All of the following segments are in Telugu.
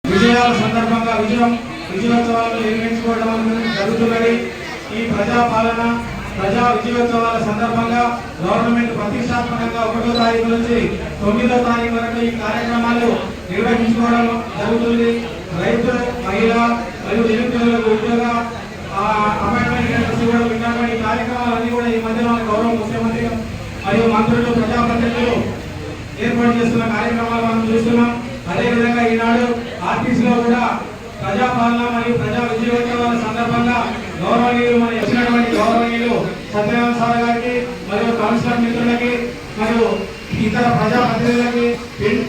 విజయాల సందర్భంగా విజయోత్సవాలను నిర్వహించుకోవడం జరుగుతున్నది. ఈ ప్రజా విజయోత్సవాల సందర్భంగా గవర్నమెంట్ ప్రతిష్టాత్మకంగా 1వ తారీఖు నుంచి 9వ తారీఖు వరకు ఈ కార్యక్రమాలు నిర్వహించుకోవడం జరుగుతుంది. రైతులు, మహిళ మరియు నిరుద్యోగులకు ఉద్యోగ అపాయింట్మెంట్ లెటర్స్ కూడా ఉన్నటువంటి కార్యక్రమాలన్నీ కూడా ఈ మధ్య గౌరవ ముఖ్యమంత్రి మరియు మంత్రులు, ప్రజాప్రతినిధులు ఏర్పాటు చేస్తున్న కార్యక్రమాలు మనం చూస్తున్నాం. అదేవిధంగా ఈనాడు ఆర్టీసీలో కూడా ప్రజాపాలన మరియు ప్రజా విజయోత్సవాల సందర్భంగా గౌరవనీయులు మన వచ్చినటువంటి గౌరవనీయులు సత్యనారాయణ సార్ గారికి మరియు కౌన్సిలర్ మిత్రులకి మరియు ఇతర ప్రజాప్రతినిధులకి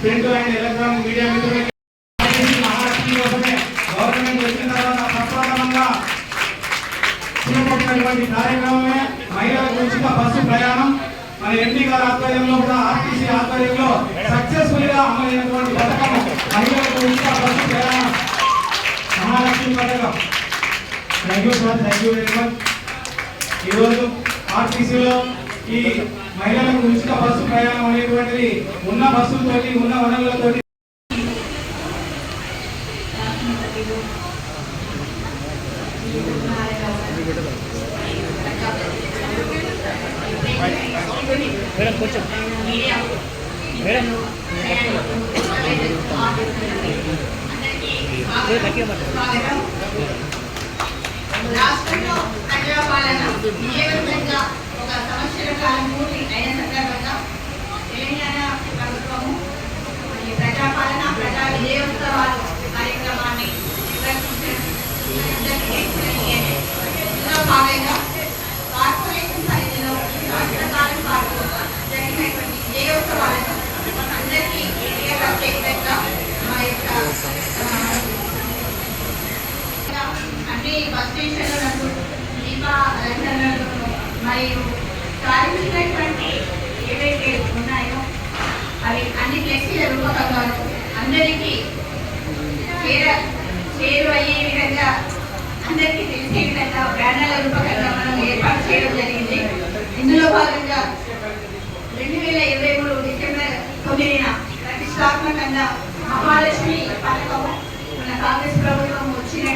ప్రింట్ అండ్ ఎలక్ట్రానిక్ మీడియా మిత్రులకి మహారాష్ట్ర కోసమే గవర్నమెంట్ వచ్చిన తర్వాత ప్రప్రథమంగా చేపట్టినటువంటి కార్యక్రమమే మహిళలకు ఉచిత బస్సు ప్రయాణం. మన ఎంపీ గారి ఆధ్వర్యంలో కూడా ఆర్టీసీ ఆధ్వర్యంలో సక్సెస్ఫుల్ గా అమలైనటువంటి పథకం మహిళలకు ఉచిత బస్సు ప్రయాణం మహాలక్ష్మి పథకం. Thank you sir, thank you very much. ఈరోజు ఆర్టీసీలో ఈ మహిళలకు ఉచిత బస్సు ప్రయాణం అనేటువంటిది ఉన్న బస్సులతోటి, ఉన్న వనరులతోటి కొంచెం మేడం రాష్ట్రంలో ప్రజాపాలన విజయవంతంగా ఒక సంవత్సర కాలం పూర్తి అయిన సందర్భంగా తెలంగాణ ప్రభుత్వము ప్రజాపాలన ప్రజా విజయోత్సవాలు కార్యక్రమాన్ని నిర్వహించడం ఇందులో భాగంగా కార్పొరేషన్ పరిధిలో సంవత్సరకాలం పాటు జరిగినటువంటి విజయోత్సవాలను అందరికీ ప్రత్యేకంగా మా యొక్క అన్ని బస్ స్టేషన్లకు దీప అలంకరణలు మరియు సాధించినటువంటి ఏవైతే ఉన్నాయో అవి అన్ని ఫ్లెక్సీల రూపకంగా అందరికీ చేరువయ్యే విధంగా, అందరికీ తెలిసే విధంగా బ్యానర్ల రూపకంగా మనం ఏర్పాటు చేయడం జరిగింది. ఇందులో భాగంగా 2023 డిసెంబర్ 9న ప్రతిష్టాత్మకంగా మహాలక్ష్మి పథకం మన కాంగ్రెస్ ప్రభుత్వం వచ్చిన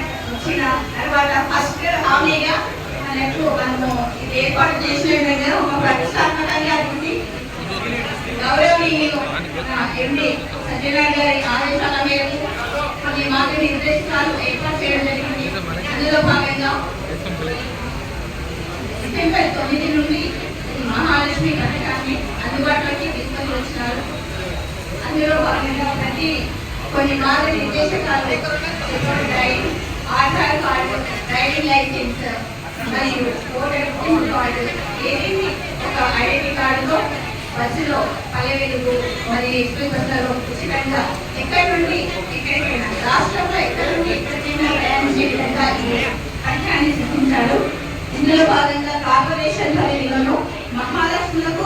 తర్వాత ఫస్ట్ హామీగా మనము ఇది ఏర్పాటు చేసిన విధంగా ఒక ప్రతిష్టాత్మకంగా ఉంది. గౌరవనీయులు ఎండి సత్యనారాయణ గారి ఆదేశాల మేరకు కొన్ని మార్గనిర్దేశకాలు ఏర్పాటు చేయడం జరిగింది. అందులో భాగంగా డిసెంబర్ 9 నుండి మహాలక్ష్మి పథకాన్ని అందుబాటులోకి తీసుకొని వచ్చినారు. అందులో భాగంగా కొన్ని మార్గనిర్దేశకాలు ఆధార్ కార్డు, డ్రైవింగ్ లైసెన్స్ మరియు ఓటర్ కార్డు, ఏదైనా ఒక ఐడెంటిటీ కార్డులో బస్సులో పల్లె వెలుగు మరియు ఎక్స్ప్రెస్ బస్సులలో ఉచితంగా ఎక్కడి నుండి ఎక్కడికైనా రాష్ట్రంలో ఎక్కడి నుండి ఎక్కడికైనా ప్రయాణించే విధంగా ఈ పథకాన్ని సృష్టించారు. ఇందులో భాగంగా కార్పొరేషన్ పరిధిలోనూ మహాలక్ష్ములకు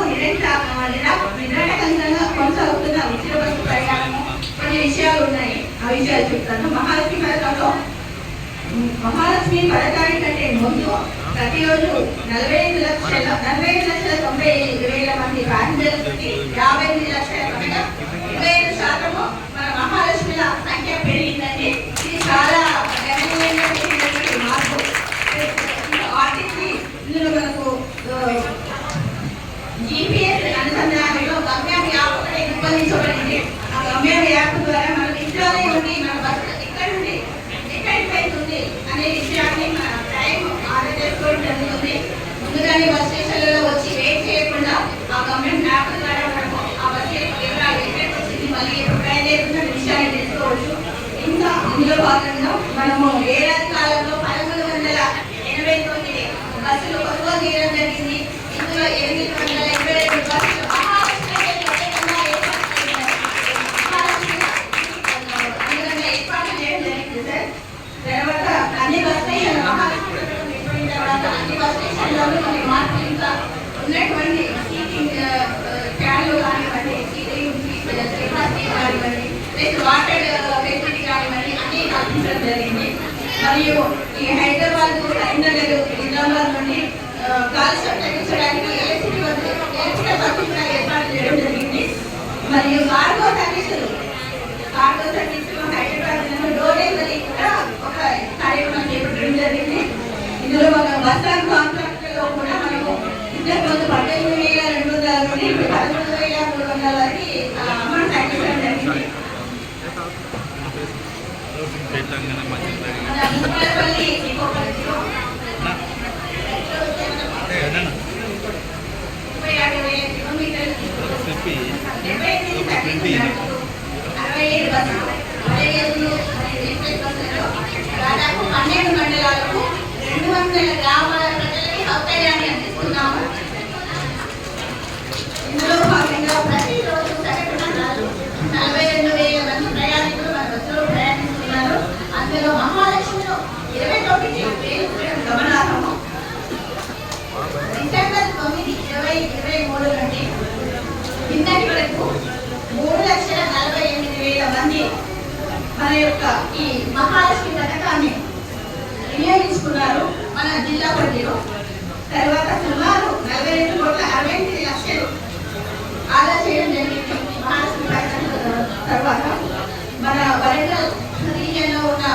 నిరాటకంగా కొనసాగుతున్న ఉచిత బస్సు ప్రయాణము కొన్ని విషయాలు ఉన్నాయి. ఆ విషయాలు చెప్తాను. మహాలక్ష్మి పథకానికంటే ముందు ప్రతిరోజు 45,90,90,000 మంది ప్యాసింజర్లకి 58,00,000 25% మన మహాలక్ష్మిల సంఖ్య పెరిగిందండి. ఇది చాలా గణనీయంగా పెరిగినటువంటి మార్పు. ఆర్టీసీ ఇందులో మనకు GPS అనుసంధానంలో గమ్యం యాప్ ఒకటి రూపొందించబడింది. ఆ గమ్యం యాప్ ద్వారా మనం ఇంట్లోనే ఉండి మన బస్సు ఎక్కడి నుండి ఎక్కడికి వెళ్తుంది అనే విషయాన్ని మన టైం ఆర్డర్ చేసుకోవడం జరుగుతుంది. ముందుగానే బస్ స్టేషన్లలో వచ్చి వెయిట్ చేయకుండా ఆ గమ్యం యాప్ ద్వారా మనము ఆ బస్సు వివరాలు ఎక్కడికి వచ్చింది, మళ్ళీ ఎప్పుడు బయలుదేరుతున్న విషయాన్ని తెలుసుకోవచ్చు. ఇంకా ఇందులో భాగంగా మనము ఏడాది కాలంలో 1389 బస్సులు కొనుగోలు చేయడం జరిగింది. ఇందులో 882 బస్సులు ఏర్పాటు చేయడం జరిగింది సార్. తర్వాత అన్ని బస్ స్టేషన్ అన్ని బస్ స్టేషన్లలో కొన్ని మార్పులు ఇంకా ఉన్నటువంటి సీటింగ్ క్యాన్లు కానివ్వండి, సీటింగ్ కానివ్వండి, ప్లస్ వాటర్ ఫెసిలిటీ కానివ్వండి అన్ని కల్పించడం జరిగింది. మరియు ఈ హైదరాబాద్ కరీంనగర్ నిజామాబాద్ నుండి కాలుష్యం తగ్గించడానికి ఎలక్ట్రిసిటీ బస్సులు ఏర్పాటు చేయడం జరిగింది. మరియు కార్గో సర్వీసులు హైదరాబాద్ డోర్ డెలివరీ కూడా ఒక కార్యక్రమం చేపట్టడం జరిగింది. ఇందులో ఒక బస్ కాంట్రాక్ట్ లో కూడా మనము ఇంతకుముందు 18,200 నుండి 13,300 వరకు అమౌంట్ తగ్గించడం జరిగింది. దాదాపు 12 మండలాలకు 200 గ్రామాల ప్రజలకి సౌకర్యాన్ని అందిస్తున్నాము. ఇందులో భాగంగా ప్రతిరోజు సగటున 42,000 మంది ప్రయాణికులు మన బస్సులో ప్రయాణిస్తున్నారు. అందులో మహాలక్ష్మిలో 29,000 గమనార్హము. డిసెంబర్ 9, 2023 నుండి నిన్నటి వరకు 3,48,000 మంది మన యొక్క ఈ మహాలక్ష్మి పథకాన్ని వినియోగించుకున్నారు మన జిల్లా పరిధిలో. తర్వాత సుమారు 42,68,00,000 ఆదా చేయడం జరిగింది. మహాలక్ష్మి పథకం తర్వాత మన వరంగల్ రీజియన్లో ఉన్న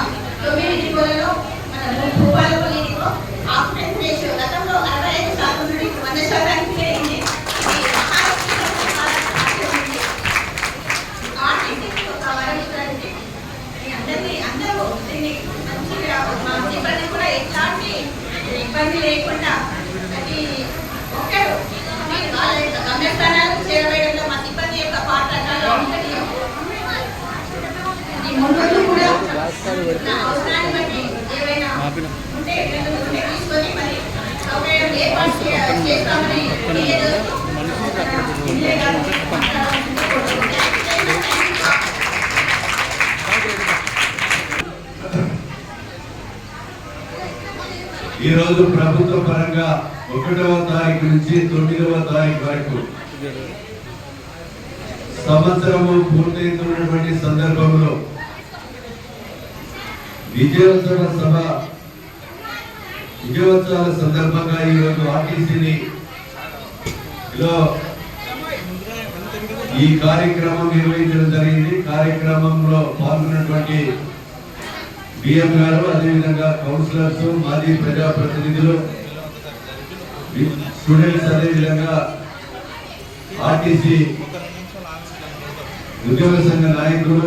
9 డిపోలలో మన భూపాలపల్లి డిపో ఆక్యుపెన్సీ రేషియో గతంలో 65% నుండి 100% పెరిగింది. అందరూ దీన్ని మంచిగా మా సిబ్బంది కూడా ఎట్లాంటి ఇబ్బంది లేకుండా ప్రతి ఒక్కరు వాళ్ళ యొక్క గమ్యస్థానాలకు చేరవేయడంలో మా సిబ్బంది యొక్క పాత్ర చాలా ముఖ్యం. ముందు కూడా అవసరాన్ని బట్టి ఏవైనా ఉంటే తీసుకొని మరి సౌకర్యం ఏర్పాటు చేస్తామని తెలియజేస్తూ ఈరోజు ప్రభుత్వ పరంగా 1వ తారీఖు నుంచి 9వ తారీఖు వరకు సంవత్సరము పూర్తయితున్నటువంటి సందర్భంలో విజయోత్సవాల సందర్భంగా ఈరోజు ఆర్టీసీని ఈ కార్యక్రమం నిర్వహించడం జరిగింది. కార్యక్రమంలో పాల్గొన్నటువంటి బిఎం గారు, అదేవిధంగా కౌన్సిలర్స్, మాజీ ప్రజాప్రతినిధులు, స్టూడెంట్స్, అదేవిధంగా ఆర్టీసీ ఉద్యోగ సంఘ నాయకులు,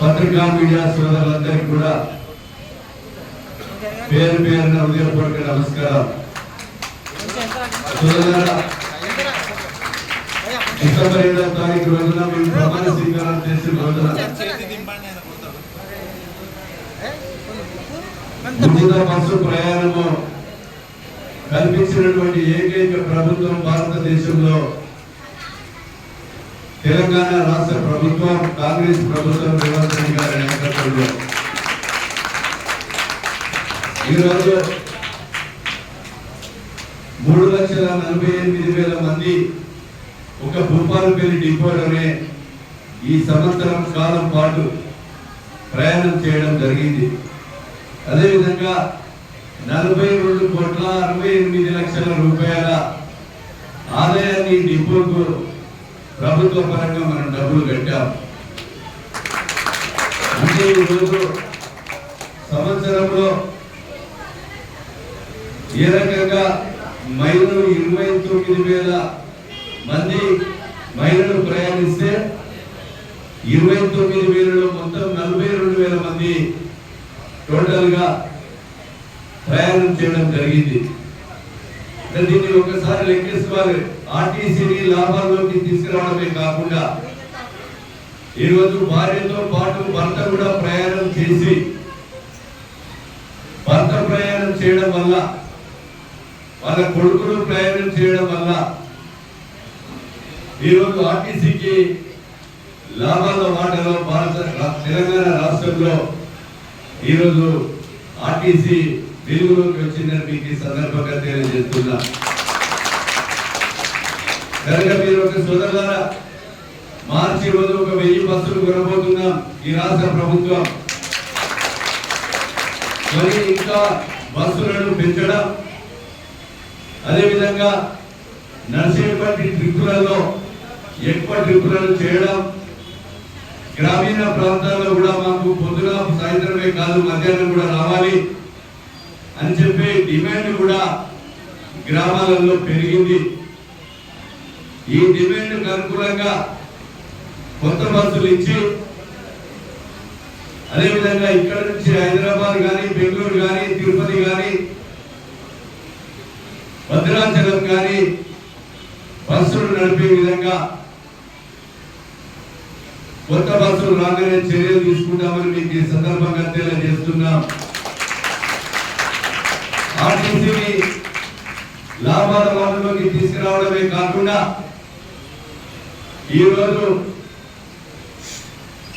పత్రికా మీడియా సోదరులందరికీ కూడా పేరు పేరున హృదయపూర్వక నమస్కారం. డిసెంబర్ 7వ తారీఖు రోజున మేము ప్రమాణ స్వీకారం చేసిన రోజున ఉచిత బస్సు ప్రయాణము కల్పించినటువంటి ఏకైక ప్రభుత్వం భారతదేశంలో తెలంగాణ రాష్ట్ర ప్రభుత్వం, కాంగ్రెస్ ప్రభుత్వం, రేవంత్ రెడ్డి గారి నాయకత్వంలో ఈరోజు 3,48,000 మంది ఒక భూపాలపల్లి డిపోలోనే ఈ సంవత్సరం కాలం పాటు ప్రయాణం చేయడం జరిగింది. అదేవిధంగా 42,68,00,000 రూపాయల ఆదాయాన్ని డిపోకు ప్రభుత్వ పరంగా మనం డబ్బులు కట్టాం. అంటే ఈరోజు సంవత్సరంలో ఏ రకంగా మహిళలు 29,000 మంది మహిళలు ప్రయాణిస్తే 29,000లో మొత్తం 42,000 మంది టోటల్ గా ప్రయాణం చేయడం జరిగింది. దీన్ని ఒకసారి లెక్కేసుకోవాలి. ఆర్టీసీని లాభాల్లోకి తీసుకురావడమే కాకుండా ఈరోజు భార్యతో పాటు భర్త కూడా ప్రయాణం చేసి, భర్త ప్రయాణం చేయడం వల్ల, వాళ్ళ కొడుకులు ప్రయాణం చేయడం వల్ల ఈరోజు ఆర్టీసీకి లాభాల వాటాలో తెలంగాణ రాష్ట్రంలో ఈరోజు ఆర్టీసీ వెలుగులోకి వచ్చిందని మీకు ఈ సందర్భంగా తెలియజేస్తున్నా. కనుక మీరు ఒక సోదరులారా, మార్చి రోజు ఒక 1000 బస్సులు కొనబోతున్నాం ఈ రాష్ట్ర ప్రభుత్వం. మరి ఇంకా బస్సులను పెంచడం, అదేవిధంగా నడిచేటువంటి ట్రిప్పులలో ఎక్కువ ట్రిప్పులను చేయడం, గ్రామీణ ప్రాంతాల్లో కూడా మాకు పొద్దున సాయంత్రమే కాదు మధ్యాహ్నం కూడా రావాలి అని చెప్పి డిమాండ్ కూడా గ్రామాలలో పెరిగింది. ఈ డిమాండ్కు అనుకూలంగా కొత్త బస్సులు ఇచ్చి, అదేవిధంగా ఇక్కడ నుంచి హైదరాబాద్ కానీ, బెంగళూరు కానీ, తిరుపతి కానీ, భద్రాచలం కానీ బస్సులు నడిపే విధంగా కొత్త బస్సులు రాగానే చర్యలు తీసుకుంటామని మీకు ఈ సందర్భంగా తెలియజేస్తున్నాం. ఆర్టీసీని లాభాల వాళ్ళలోకి తీసుకురావడమే కాకుండా ఈరోజు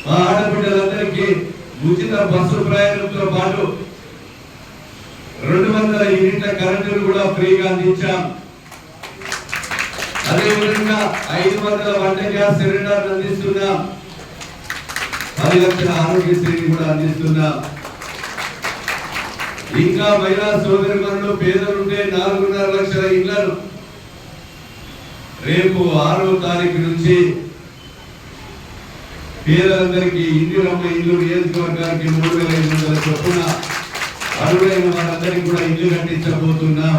మా ఆడబిడ్డలందరికీ ఉచిత బస్సు ప్రయాణంతో పాటు 200 యూనిట్ల కరెంటును కూడా ఫ్రీగా అందించాం. అదేవిధంగా 500 వంట గ్యాస్ సిలిండర్లు అందిస్తున్నాం. 10 లక్షల ఆరోగ్యశ్రీని కూడా అందిస్తున్నాం. ఇంకా మహిళా సోదరిమణులు పేదలుంటే 4.5 లక్షల ఇళ్లను రేపు 6వ తారీఖు నుంచి పేదలందరికీ ఇందిరమ్మ ఇల్లు నియోజకవర్గానికి 3,500 చొప్పున అర్హులైన వారందరికీ కూడా ఇల్లు కట్టించబోతున్నాం.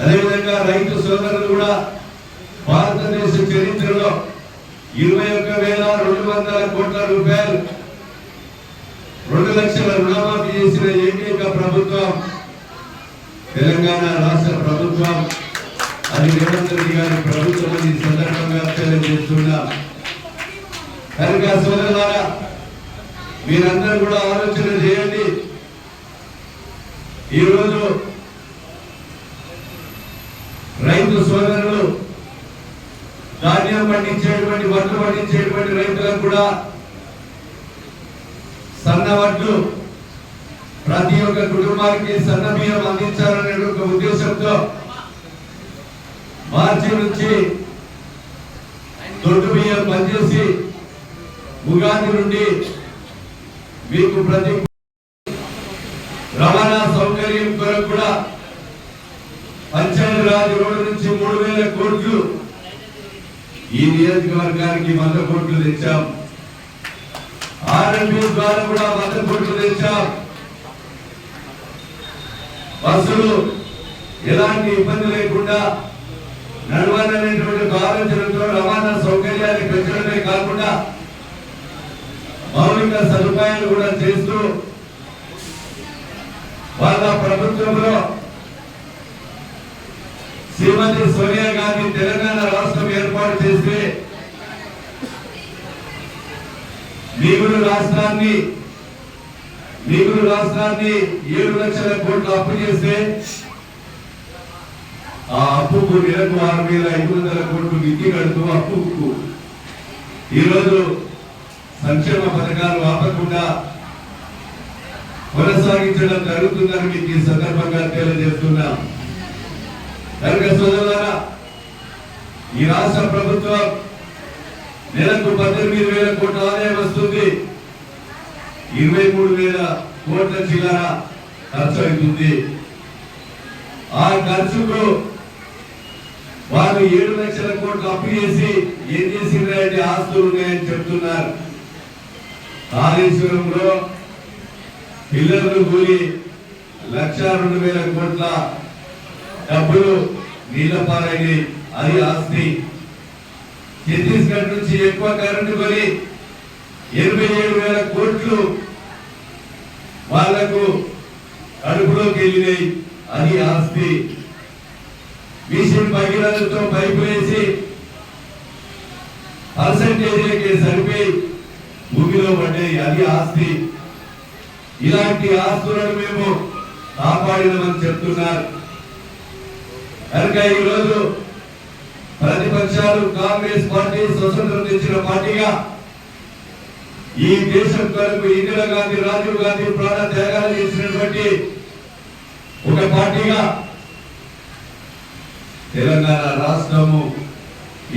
అదేవిధంగా రైతు సోదరులు కూడా భారతదేశ చరిత్రలో 21,200 కోట్ల రూపాయలు 2 లక్షల రుణమాఫీ చేసిన ఏకైక ప్రభుత్వం తెలంగాణ రాష్ట్ర ప్రభుత్వం. అది రేవంత్ రెడ్డి గారి ప్రభుత్వం ఈ సందర్భంగా తెలియజేస్తున్నాం. కనుక సోదరులారా, మీరందరూ కూడా ఆలోచన చేయండి. ఈరోజు రైతు సోదరులు ధాన్యం పండించేటువంటి, వడ్లు పండించేటువంటి రైతులకు కూడా సన్న వడ్లు ప్రతి ఒక్క కుటుంబానికి సన్న బియ్యం అందించాలనే ఒక ఉద్దేశంతో మార్చి నుంచి దొడ్డు బియ్యం పనిచేసి ఉగాది నుండి మీకు ప్రతి రవాణా సౌకర్యం కొరకు కూడా పంచాయతీరాజ్ రోడ్డు నుంచి 3,000 కోట్లు ఈ నియోజకవర్గానికి 100 కోట్లు తెచ్చాం. ఆర్ఎంపీ ద్వారా కూడా 100 కోట్లు తెచ్చాం. బస్సులు ఎలాంటి ఇబ్బంది లేకుండా నడవాలనేటువంటి ఆలోచనతో రవాణా సౌకర్యాన్ని పెంచడమే కాకుండా మౌలిక సదుపాయాలు కూడా చేస్తూ వాళ్ళ ప్రభుత్వంలో శ్రీమతి సోనియా గాంధీ తెలంగాణ రాష్ట్రం ఏర్పాటు చేస్తే మిగులు రాష్ట్రాన్ని 7 లక్షల కోట్ల అప్పు చేస్తే ఆ అప్పుకు నెలకు 6,500 కోట్లు విధి కడుతూ అప్పుకు ఈరోజు సంక్షేమ పథకాలు ఆపకుండా కొనసాగించడం జరుగుతుందని మీకు ఈ సందర్భంగా తెలియజేస్తున్నాం. కనుక సోదరులారా, ఈ రాష్ట్ర ప్రభుత్వం నెలకు 18,000 కోట్ల ఆదాయం వస్తుంది. 23,000 కోట్ల చిల్లర ఖర్చు అవుతుంది. ఆ ఖర్చుకు వాళ్ళు 7 లక్షల కోట్లు అప్పు చేసి ఏం చేసిందంటే ఆస్తులు ఉన్నాయని చెప్తున్నారు. కాళేశ్వరంలో పిల్లర్లు కూలి 1,02,000 కోట్ల డబ్బులు నీళ్ల పాలైనవి, అది ఆస్తి. ఛత్తీస్గఢ్ నుంచి ఎక్కువ కరెంటు కొని 87,000 కోట్లు వాళ్లకు కడుపులోకి వెళ్ళినాయి, అది ఆస్తి. మిషన్ భగీరథతో పైపు వేసి పర్సంటేజీలకి సరిపోయి భూమిలో పడ్డాయి, అది ఆస్తి. ఇలాంటి ఆస్తులను మేము కాపాడినామని చెప్తున్నారు. కనుక ఈరోజు ప్రతిపక్షాలు కాంగ్రెస్ పార్టీ స్వతంత్రం తెచ్చిన పార్టీగా ఈ దేశం కొరకు ఇందిరాగాంధీ, రాజీవ్ గాంధీ ప్రాణ త్యాగాలు చేసినటువంటి ఒక పార్టీగా తెలంగాణ రాష్ట్రము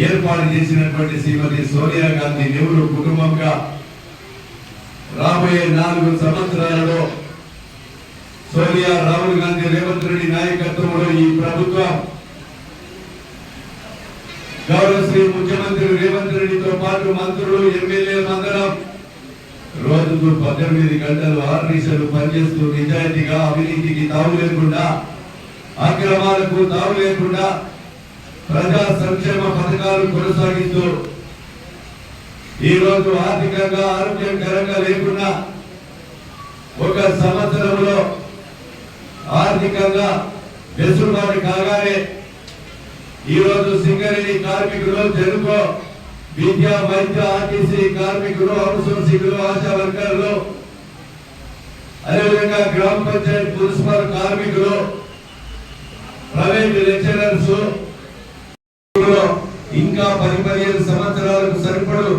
ఏర్పాటు చేసినటువంటి శ్రీమతి సోనియా గాంధీ నెహ్రూ కుటుంబంగా రాబోయే 4 సంవత్సరాలలో సోనియా, రాహుల్ గాంధీ, రేవంత్ రెడ్డి నాయకత్వంలో ఈ ప్రభుత్వం గౌరవ శ్రీ ముఖ్యమంత్రి రేవంత్ రెడ్డితో పాటు మంత్రులు, ఎమ్మెల్యేలు అందరం రోజుకు 18 గంటలు 6 నిమిషాలు పనిచేస్తూ నిజాయితీగా, అవినీతికి తావు లేకుండా, అక్రమాలకు తావు లేకుండా ప్రజా సంక్షేమ పథకాలు కొనసాగిస్తూ ఈ రోజు ఆర్థికంగా, ఆరోగ్యకరంగా లేకున్నా ఒక సంవత్సరంలో ఆర్థికంగా వెసులుబాటు కాగానే ఈ రోజు సింగరేణి కార్మికులు, జనుకో, విద్యా, వైద్య, ఆర్టీసీ కార్మికులు, అవుట్సోర్సింగ్లు, ఆశా వర్కర్లు, అదేవిధంగా గ్రామ పంచాయతీ, మున్సిపల్ కార్మికులు, ప్రైవేట్ లెక్చరర్స్ ఇంకా 10-15 సంవత్సరాలకు సరిపడు